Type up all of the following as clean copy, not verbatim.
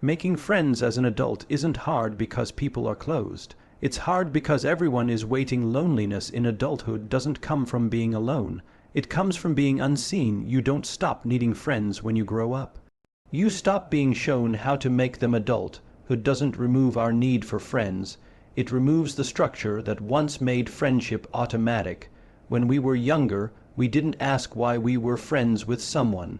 Making friends as an adult isn't hard because people are closed. It's hard because everyone is waiting. Loneliness in adulthood doesn't come from being alone. It comes from being unseen. You don't stop needing friends when you grow up. You stop being shown how to make them. Adulthood doesn't remove our need for friends. It removes the structure that once made friendship automatic. When we were younger, we didn't ask why we were friends with someone.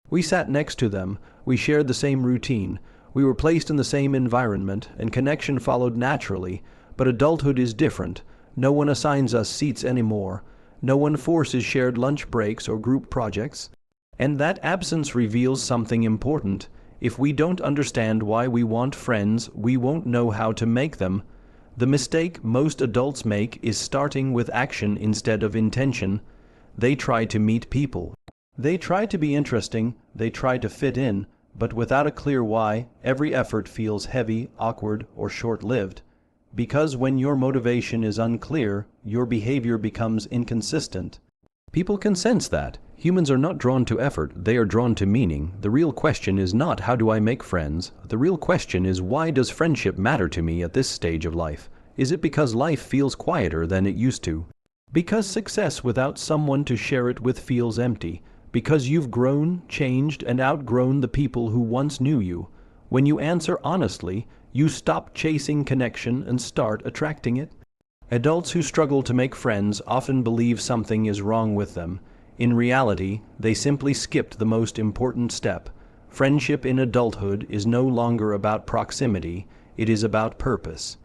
We sat next to them, we shared the same routine, we were placed in the same environment, and connection followed naturally. But adulthood is different. No one assigns us seats anymore. No one forces shared lunch breaks or group projects. And that absence reveals something important. If we don't understand why we want friends, we won't know how to make them. The mistake most adults make is starting with action instead of intention. They try to meet people. They try to be interesting, they try to fit in, but without a clear why, every effort feels heavy, awkward, or short-lived. Because when your motivation is unclear, your behavior becomes inconsistent. People can sense that. Humans are not drawn to effort, they are drawn to meaning. The real question is not how do I make friends? The real question is why does friendship matter to me at this stage of life? Is it because life feels quieter than it used to? Because success without someone to share it with feels empty? Because you've grown, changed, and outgrown the people who once knew you? When you answer honestly, you stop chasing connection and start attracting it. Adults who struggle to make friends often believe something is wrong with them. In reality, they simply skipped the most important step. Friendship in adulthood is no longer about proximity, it is about purpose.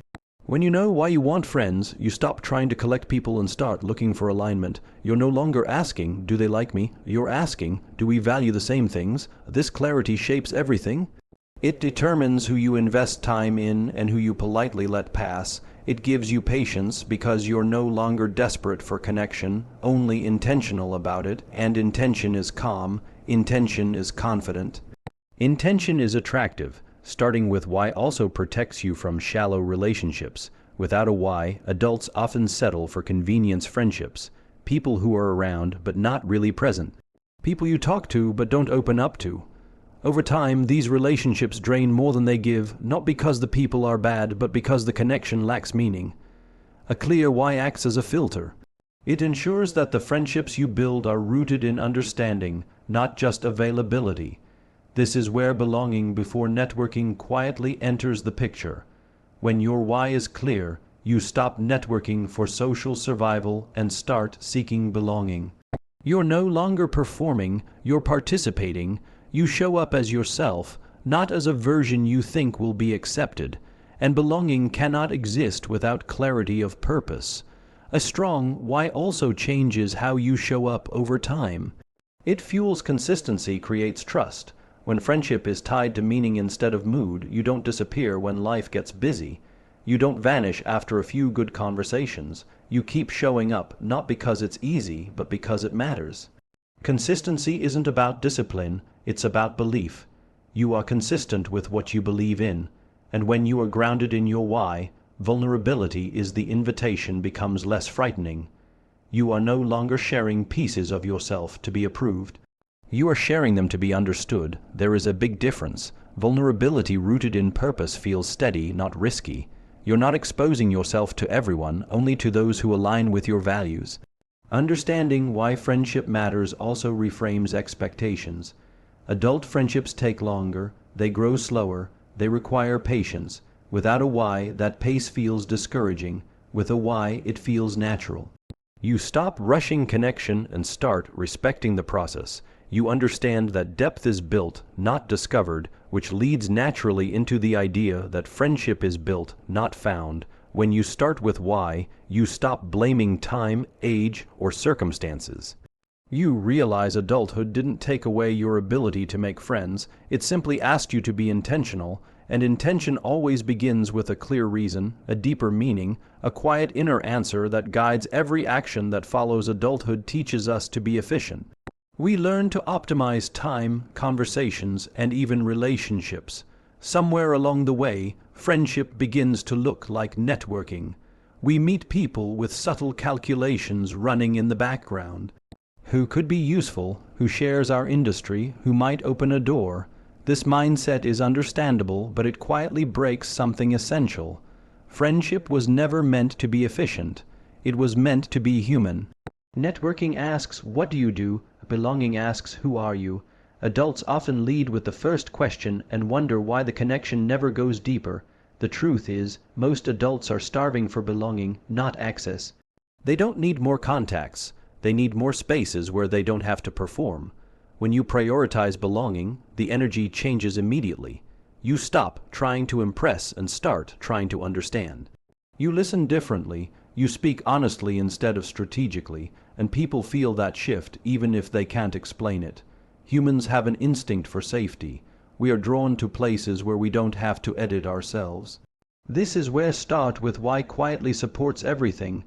When you know why you want friends, you stop trying to collect people and start looking for alignment. You're no longer asking, do they like me? You're asking, do we value the same things? This clarity shapes everything. It determines who you invest time in and who you politely let pass. It gives you patience because you're no longer desperate for connection, only intentional about it, and intention is calm, intention is confident. Intention is attractive. Starting with why also protects you from shallow relationships. Without a why, adults often settle for convenience friendships. People who are around but not really present. People you talk to but don't open up to. Over time, these relationships drain more than they give, not because the people are bad, but because the connection lacks meaning. A clear why acts as a filter. It ensures that the friendships you build are rooted in understanding, not just availability. This is where belonging before networking quietly enters the picture. When your why is clear, you stop networking for social survival and start seeking belonging. You're no longer performing, you're participating. You show up as yourself, not as a version you think will be accepted. And belonging cannot exist without clarity of purpose. A strong why also changes how you show up over time. It fuels consistency, creates trust. When friendship is tied to meaning instead of mood, you don't disappear when life gets busy. You don't vanish after a few good conversations. You keep showing up, not because it's easy, but because it matters. Consistency isn't about discipline, it's about belief. You are consistent with what you believe in. And when you are grounded in your why, vulnerability is the invitation becomes less frightening. You are no longer sharing pieces of yourself to be approved. You are sharing them to be understood. There is a big difference. Vulnerability rooted in purpose feels steady, not risky. You're not exposing yourself to everyone, only to those who align with your values. Understanding why friendship matters also reframes expectations. Adult friendships take longer, they grow slower, they require patience. Without a why, that pace feels discouraging. With a why, it feels natural. You stop rushing connection and start respecting the process. You understand that depth is built, not discovered, which leads naturally into the idea that friendship is built, not found. When you start with why, you stop blaming time, age, or circumstances. You realize adulthood didn't take away your ability to make friends, it simply asked you to be intentional, and intention always begins with a clear reason, a deeper meaning, a quiet inner answer that guides every action that follows. Adulthood teaches us to be efficient. We learn to optimize time, conversations, and even relationships. Somewhere along the way, friendship begins to look like networking. We meet people with subtle calculations running in the background. Who could be useful, who shares our industry, who might open a door. This mindset is understandable, but it quietly breaks something essential. Friendship was never meant to be efficient. It was meant to be human. Networking asks, "What do you do?" Belonging asks, "Who are you?" Adults often lead with the first question and wonder why the connection never goes deeper. The truth is, most adults are starving for belonging, not access. They don't need more contacts. They need more spaces where they don't have to perform. When you prioritize belonging, the energy changes immediately. You stop trying to impress and start trying to understand. You listen differently, you speak honestly instead of strategically, and people feel that shift even if they can't explain it. Humans have an instinct for safety. We are drawn to places where we don't have to edit ourselves. This is where start with why quietly supports everything.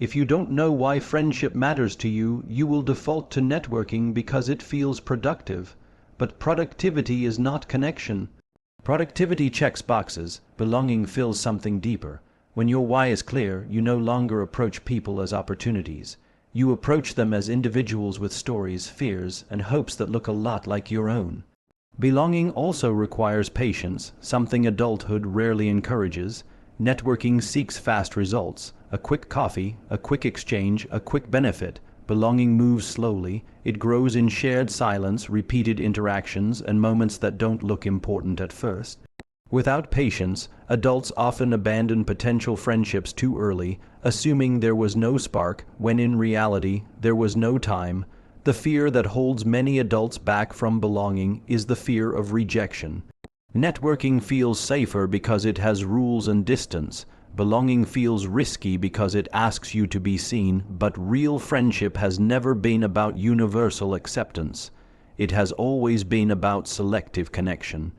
If you don't know why friendship matters to you, you will default to networking because it feels productive. But productivity is not connection. Productivity checks boxes. Belonging fills something deeper. When your why is clear, you no longer approach people as opportunities. You approach them as individuals with stories, fears, and hopes that look a lot like your own. Belonging also requires patience, something adulthood rarely encourages. Networking seeks fast results. A quick coffee, a quick exchange, a quick benefit. Belonging moves slowly. It grows in shared silence, repeated interactions, and moments that don't look important at first. Without patience, adults often abandon potential friendships too early, assuming there was no spark, when in reality, there was no time. The fear that holds many adults back from belonging is the fear of rejection. Networking feels safer because it has rules and distance. Belonging feels risky because it asks you to be seen, but real friendship has never been about universal acceptance. It has always been about selective connection.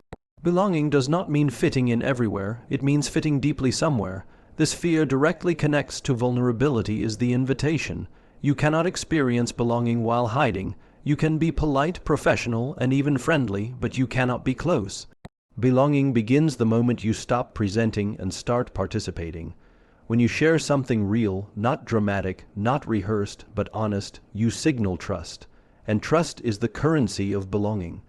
Belonging does not mean fitting in everywhere, it means fitting deeply somewhere. This fear directly connects to vulnerability is the invitation. You cannot experience belonging while hiding. You can be polite, professional, and even friendly, but you cannot be close. Belonging begins the moment you stop presenting and start participating. When you share something real, not dramatic, not rehearsed, but honest, you signal trust. And trust is the currency of belonging.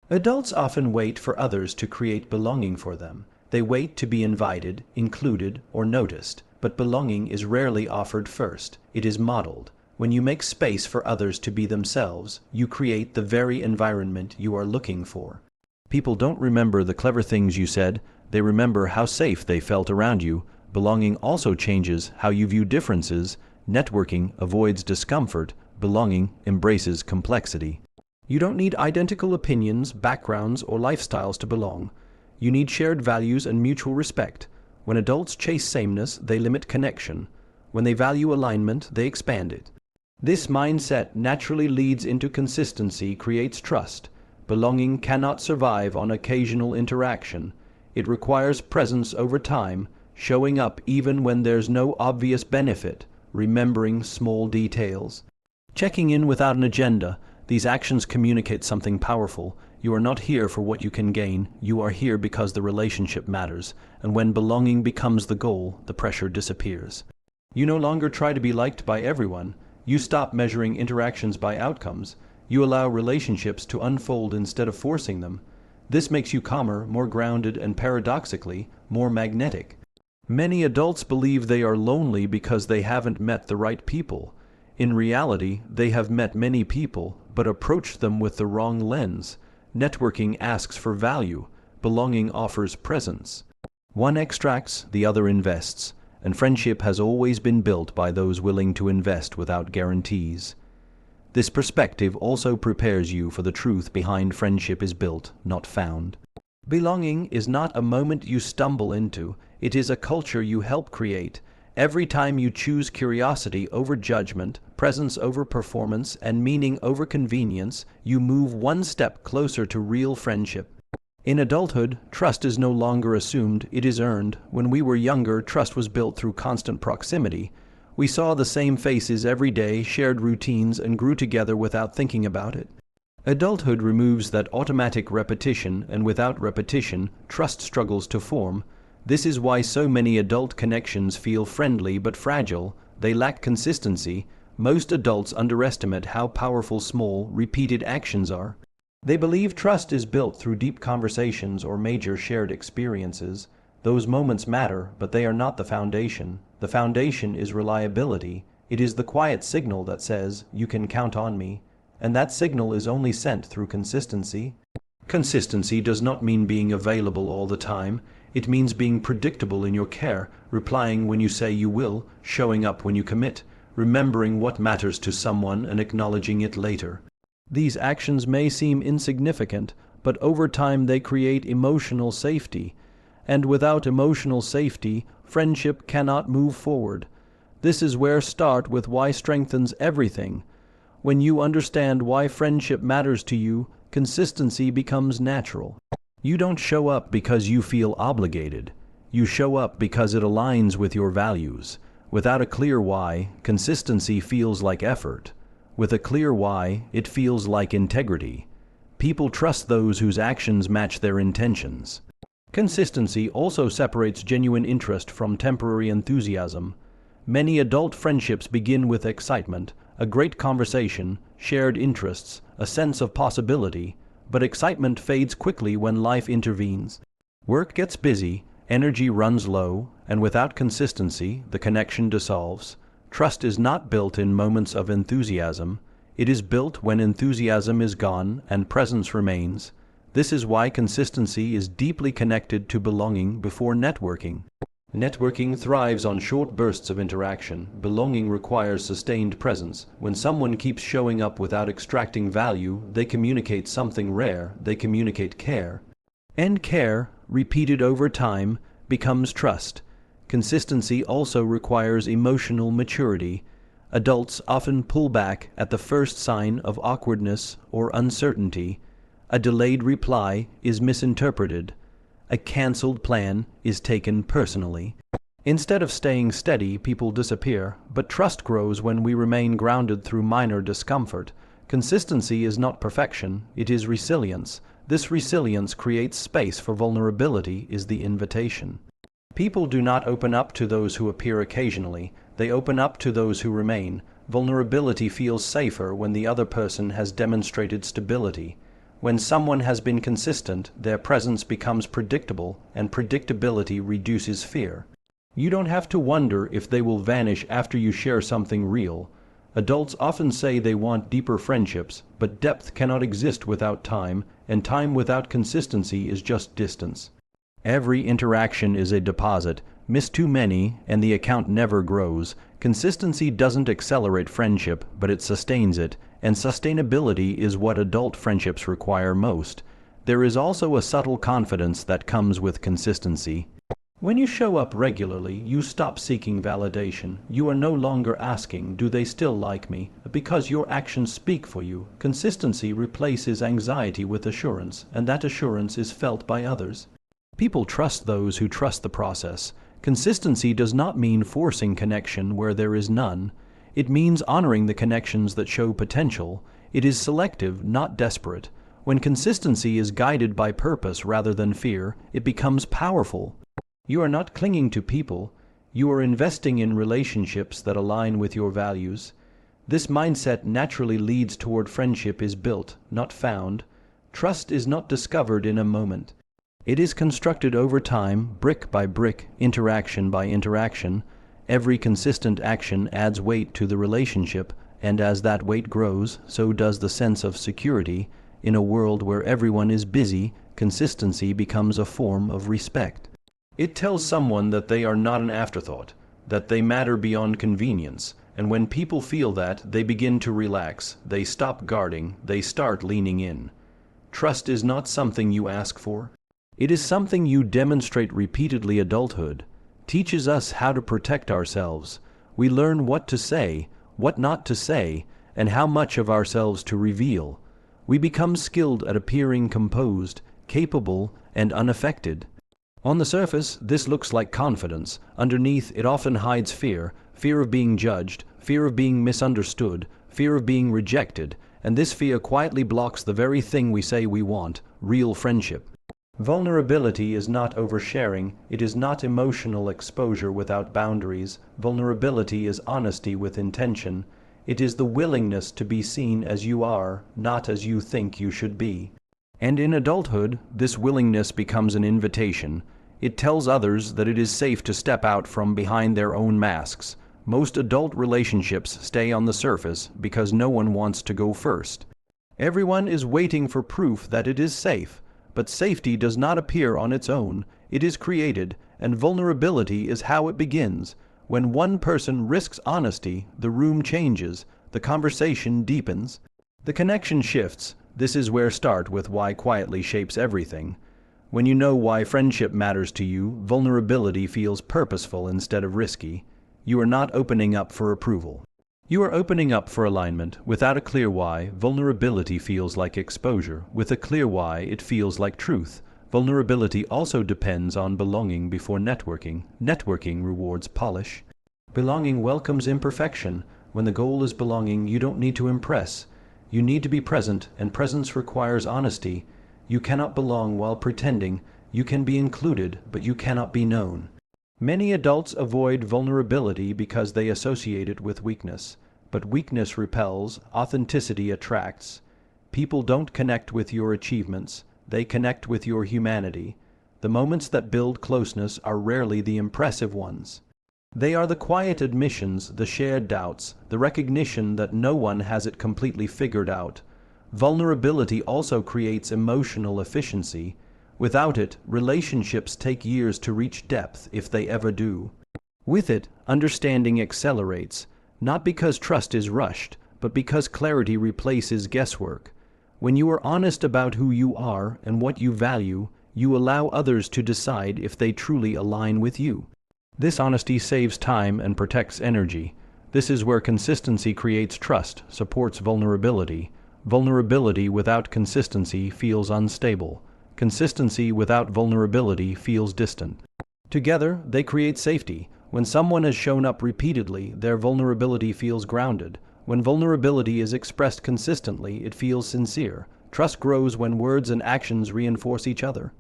Adults often wait for others to create belonging for them. They wait to be invited, included, or noticed. But belonging is rarely offered first. It is modeled. When you make space for others to be themselves, you create the very environment you are looking for. People don't remember the clever things you said, they remember how safe they felt around you. Belonging also changes how you view differences. Networking avoids discomfort. Belonging embraces complexity. You don't need identical opinions, backgrounds, or lifestyles to belong. You need shared values and mutual respect. When adults chase sameness, they limit connection. When they value alignment, they expand it. This mindset naturally leads into consistency, creates trust. Belonging cannot survive on occasional interaction. It requires presence over time, showing up even when there's no obvious benefit, remembering small details. Checking in without an agenda, these actions communicate something powerful. You are not here for what you can gain, you are here because the relationship matters, and when belonging becomes the goal, the pressure disappears. You no longer try to be liked by everyone. You stop measuring interactions by outcomes. You allow relationships to unfold instead of forcing them. This makes you calmer, more grounded, and paradoxically, more magnetic. Many adults believe they are lonely because they haven't met the right people. In reality, they have met many people, but approached them with the wrong lens. Networking asks for value. Belonging offers presence. One extracts, the other invests, and friendship has always been built by those willing to invest without guarantees. This perspective also prepares you for the truth behind friendship is built, not found. Belonging is not a moment you stumble into, it is a culture you help create. Every time you choose curiosity over judgment, presence over performance, and meaning over convenience, you move one step closer to real friendship. In adulthood, trust is no longer assumed, it is earned. When we were younger, trust was built through constant proximity. We saw the same faces every day, shared routines, and grew together without thinking about it. Adulthood removes that automatic repetition, and without repetition, trust struggles to form. This is why so many adult connections feel friendly but fragile. They lack consistency. Most adults underestimate how powerful small, repeated actions are. They believe trust is built through deep conversations or major shared experiences. Those moments matter, but they are not the foundation. The foundation is reliability. It is the quiet signal that says, "You can count on me." And that signal is only sent through consistency. Consistency does not mean being available all the time. It means being predictable in your care, replying when you say you will, showing up when you commit, remembering what matters to someone and acknowledging it later. These actions may seem insignificant, but over time they create emotional safety. And without emotional safety, friendship cannot move forward. This is where start with why strengthens everything. When you understand why friendship matters to you, consistency becomes natural. You don't show up because you feel obligated. You show up because it aligns with your values. Without a clear why, consistency feels like effort. With a clear why, it feels like integrity. People trust those whose actions match their intentions. Consistency also separates genuine interest from temporary enthusiasm. Many adult friendships begin with excitement, a great conversation, shared interests, a sense of possibility, but excitement fades quickly when life intervenes. Work gets busy, energy runs low, and without consistency, the connection dissolves. Trust is not built in moments of enthusiasm. It is built when enthusiasm is gone and presence remains. This is why consistency is deeply connected to belonging before networking. Networking thrives on short bursts of interaction. Belonging requires sustained presence. When someone keeps showing up without extracting value, they communicate something rare. They communicate care. And care, repeated over time, becomes trust. Consistency also requires emotional maturity. Adults often pull back at the first sign of awkwardness or uncertainty. A delayed reply is misinterpreted. A cancelled plan is taken personally. Instead of staying steady, people disappear, but trust grows when we remain grounded through minor discomfort. Consistency is not perfection, it is resilience. This resilience creates space for vulnerability is the invitation. People do not open up to those who appear occasionally, they open up to those who remain. Vulnerability feels safer when the other person has demonstrated stability. When someone has been consistent, their presence becomes predictable, and predictability reduces fear. You don't have to wonder if they will vanish after you share something real. Adults often say they want deeper friendships, but depth cannot exist without time, and time without consistency is just distance. Every interaction is a deposit. Miss too many, and the account never grows. Consistency doesn't accelerate friendship, but it sustains it, and sustainability is what adult friendships require most. There is also a subtle confidence that comes with consistency. When you show up regularly, you stop seeking validation. You are no longer asking, "Do they still like me?" because your actions speak for you. Consistency replaces anxiety with assurance, and that assurance is felt by others. People trust those who trust the process. Consistency does not mean forcing connection where there is none. It means honoring the connections that show potential. It is selective, not desperate. When consistency is guided by purpose rather than fear, it becomes powerful. You are not clinging to people. You are investing in relationships that align with your values. This mindset naturally leads toward friendship is built, not found. Trust is not discovered in a moment. It is constructed over time, brick by brick, interaction by interaction. Every consistent action adds weight to the relationship, and as that weight grows, so does the sense of security. In a world where everyone is busy, consistency becomes a form of respect. It tells someone that they are not an afterthought, that they matter beyond convenience, and when people feel that, they begin to relax, they stop guarding, they start leaning in. Trust is not something you ask for. It is something you demonstrate repeatedly. Adulthood teaches us how to protect ourselves. We learn what to say, what not to say, and how much of ourselves to reveal. We become skilled at appearing composed, capable, and unaffected. On the surface, this looks like confidence. Underneath, it often hides fear, fear of being judged, fear of being misunderstood, fear of being rejected, and this fear quietly blocks the very thing we say we want, real friendship. Vulnerability is not oversharing, it is not emotional exposure without boundaries. Vulnerability is honesty with intention. It is the willingness to be seen as you are, not as you think you should be. And in adulthood, this willingness becomes an invitation. It tells others that it is safe to step out from behind their own masks. Most adult relationships stay on the surface because no one wants to go first. Everyone is waiting for proof that it is safe, but safety does not appear on its own. It is created, and vulnerability is how it begins. When one person risks honesty, the room changes, the conversation deepens, the connection shifts. This is where start with why quietly shapes everything. When you know why friendship matters to you, vulnerability feels purposeful instead of risky. You are not opening up for approval. You are opening up for alignment. Without a clear why, vulnerability feels like exposure. With a clear why, it feels like truth. Vulnerability also depends on belonging before networking. Networking rewards polish. Belonging welcomes imperfection. When the goal is belonging, you don't need to impress. You need to be present, and presence requires honesty. You cannot belong while pretending. You can be included, but you cannot be known. Many adults avoid vulnerability because they associate it with weakness. But weakness repels, authenticity attracts. People don't connect with your achievements. They connect with your humanity. The moments that build closeness are rarely the impressive ones. They are the quiet admissions, the shared doubts, the recognition that no one has it completely figured out. Vulnerability also creates emotional efficiency. Without it, relationships take years to reach depth, if they ever do. With it, understanding accelerates, not because trust is rushed, but because clarity replaces guesswork. When you are honest about who you are and what you value, you allow others to decide if they truly align with you. This honesty saves time and protects energy. This is where consistency creates trust, supports vulnerability. Vulnerability without consistency feels unstable. Consistency without vulnerability feels distant. Together, they create safety. When someone has shown up repeatedly, their vulnerability feels grounded. When vulnerability is expressed consistently, it feels sincere. Trust grows when words and actions reinforce each other.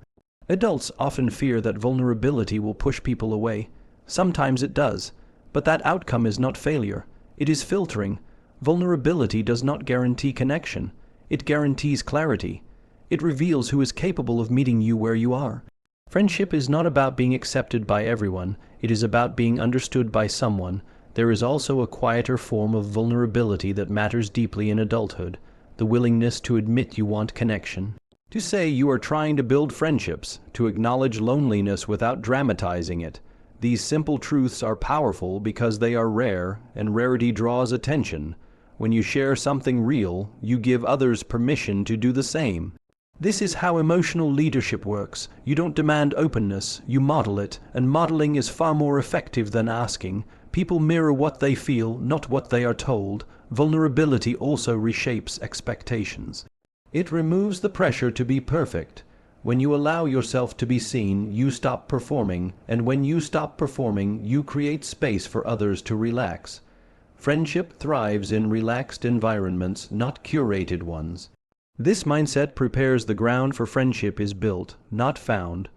Adults often fear that vulnerability will push people away. Sometimes it does, but that outcome is not failure. It is filtering. Vulnerability does not guarantee connection. It guarantees clarity. It reveals who is capable of meeting you where you are. Friendship is not about being accepted by everyone. It is about being understood by someone. There is also a quieter form of vulnerability that matters deeply in adulthood, the willingness to admit you want connection. To say you are trying to build friendships, to acknowledge loneliness without dramatizing it. These simple truths are powerful because they are rare, and rarity draws attention. When you share something real, you give others permission to do the same. This is how emotional leadership works. You don't demand openness, you model it, and modeling is far more effective than asking. People mirror what they feel, not what they are told. Vulnerability also reshapes expectations. It removes the pressure to be perfect. When you allow yourself to be seen, you stop performing, and when you stop performing, you create space for others to relax. Friendship thrives in relaxed environments, not curated ones. This mindset prepares the ground for friendship is built, not found.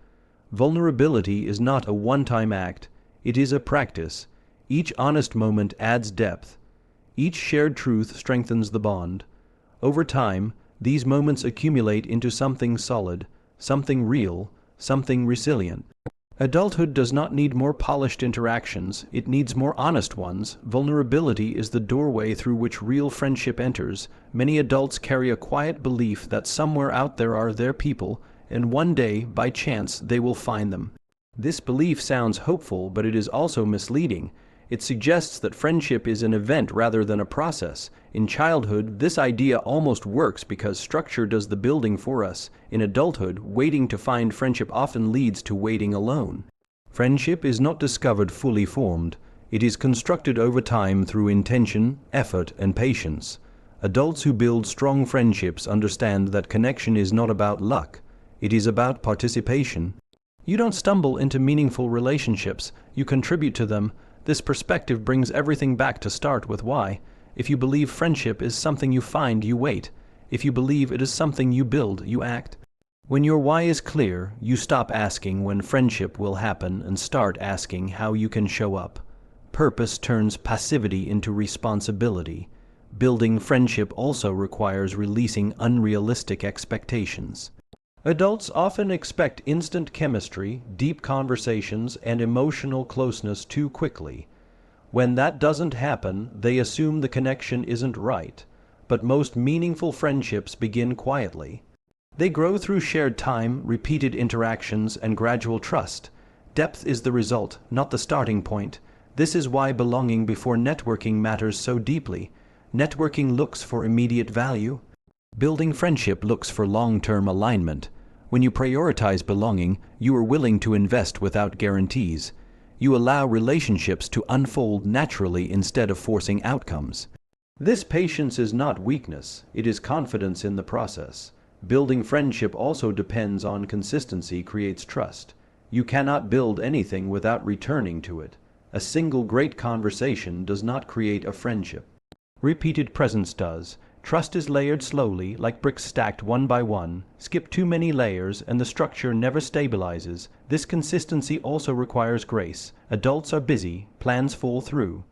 Vulnerability is not a one-time act. It is a practice. Each honest moment adds depth. Each shared truth strengthens the bond. Over time, these moments accumulate into something solid, something real, something resilient. Adulthood does not need more polished interactions, it needs more honest ones. Vulnerability is the doorway through which real friendship enters. Many adults carry a quiet belief that somewhere out there are their people, and one day, by chance, they will find them. This belief sounds hopeful, but it is also misleading. It suggests that friendship is an event rather than a process. In childhood, this idea almost works because structure does the building for us. In adulthood, waiting to find friendship often leads to waiting alone. Friendship is not discovered fully formed. It is constructed over time through intention, effort, and patience. Adults who build strong friendships understand that connection is not about luck. It is about participation. You don't stumble into meaningful relationships. You contribute to them. This perspective brings everything back to start with why. If you believe friendship is something you find, you wait. If you believe it is something you build, you act. When your why is clear, you stop asking when friendship will happen and start asking how you can show up. Purpose turns passivity into responsibility. Building friendship also requires releasing unrealistic expectations. Adults often expect instant chemistry, deep conversations, and emotional closeness too quickly. When that doesn't happen, they assume the connection isn't right. But most meaningful friendships begin quietly. They grow through shared time, repeated interactions, and gradual trust. Depth is the result, not the starting point. This is why belonging before networking matters so deeply. Networking looks for immediate value. Building friendship looks for long-term alignment. When you prioritize belonging, you are willing to invest without guarantees. You allow relationships to unfold naturally instead of forcing outcomes. This patience is not weakness, it is confidence in the process. Building friendship also depends on consistency creates trust. You cannot build anything without returning to it. A single great conversation does not create a friendship. Repeated presence does. Trust is layered slowly, like bricks stacked one by one. Skip too many layers and the structure never stabilizes. This consistency also requires grace. Adults are busy, plans fall through.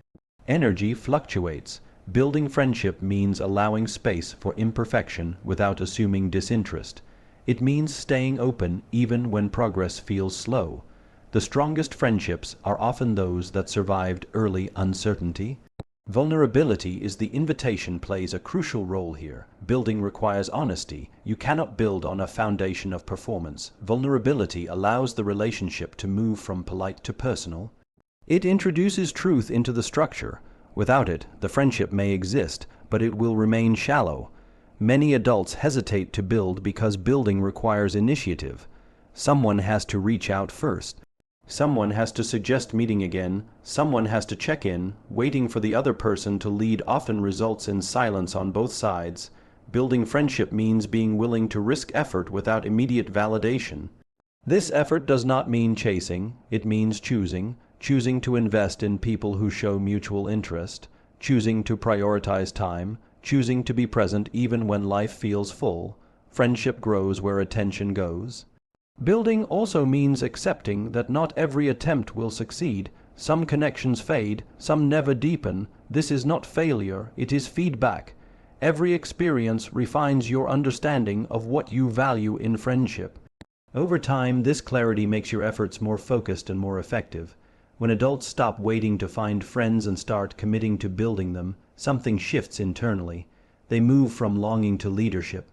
Energy fluctuates. Building friendship means allowing space for imperfection without assuming disinterest. It means staying open even when progress feels slow. The strongest friendships are often those that survived early uncertainty. Vulnerability is the invitation plays a crucial role here. Building requires honesty. You cannot build on a foundation of performance. Vulnerability allows the relationship to move from polite to personal. It introduces truth into the structure. Without it, the friendship may exist, but it will remain shallow. Many adults hesitate to build because building requires initiative. Someone has to reach out first. Someone has to suggest meeting again. Someone has to check in. Waiting for the other person to lead often results in silence on both sides. Building friendship means being willing to risk effort without immediate validation. This effort does not mean chasing. It means choosing. Choosing to invest in people who show mutual interest, choosing to prioritize time, choosing to be present even when life feels full. Friendship grows where attention goes. Building also means accepting that not every attempt will succeed. Some connections fade, some never deepen. This is not failure, it is feedback. Every experience refines your understanding of what you value in friendship. Over time, this clarity makes your efforts more focused and more effective. When adults stop waiting to find friends and start committing to building them, something shifts internally. They move from longing to leadership.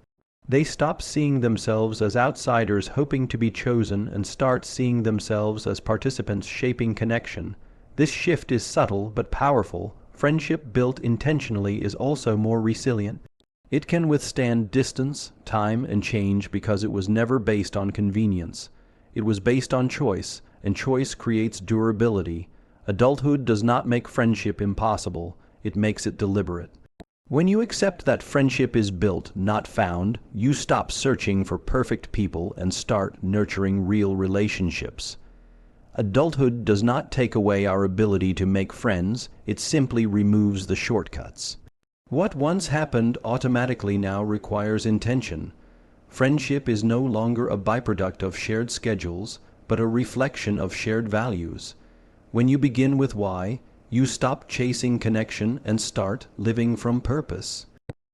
They stop seeing themselves as outsiders hoping to be chosen and start seeing themselves as participants shaping connection. This shift is subtle but powerful. Friendship built intentionally is also more resilient. It can withstand distance, time, and change because it was never based on convenience. It was based on choice, and choice creates durability. Adulthood does not make friendship impossible, it makes it deliberate. When you accept that friendship is built, not found, you stop searching for perfect people and start nurturing real relationships. Adulthood does not take away our ability to make friends, it simply removes the shortcuts. What once happened automatically now requires intention. Friendship is no longer a byproduct of shared schedules, but a reflection of shared values. When you begin with why, you stop chasing connection and start living from purpose.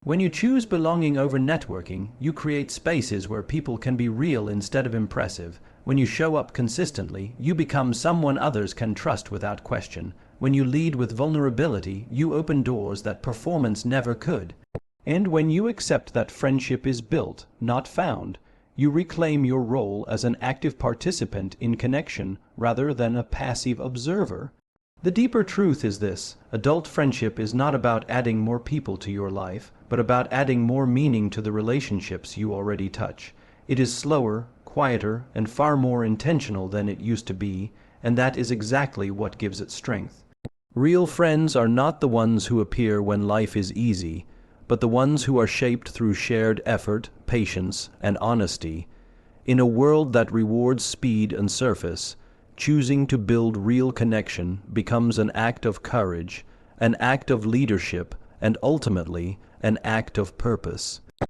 When you choose belonging over networking, you create spaces where people can be real instead of impressive. When you show up consistently, you become someone others can trust without question. When you lead with vulnerability, you open doors that performance never could. And when you accept that friendship is built, not found, you reclaim your role as an active participant in connection rather than a passive observer. The deeper truth is this: adult friendship is not about adding more people to your life, but about adding more meaning to the relationships you already touch. It is slower, quieter, and far more intentional than it used to be, and that is exactly what gives it strength. Real friends are not the ones who appear when life is easy, but the ones who are shaped through shared effort, patience, and honesty. In a world that rewards speed and surface, choosing to build real connection becomes an act of courage, an act of leadership, and ultimately an act of purpose.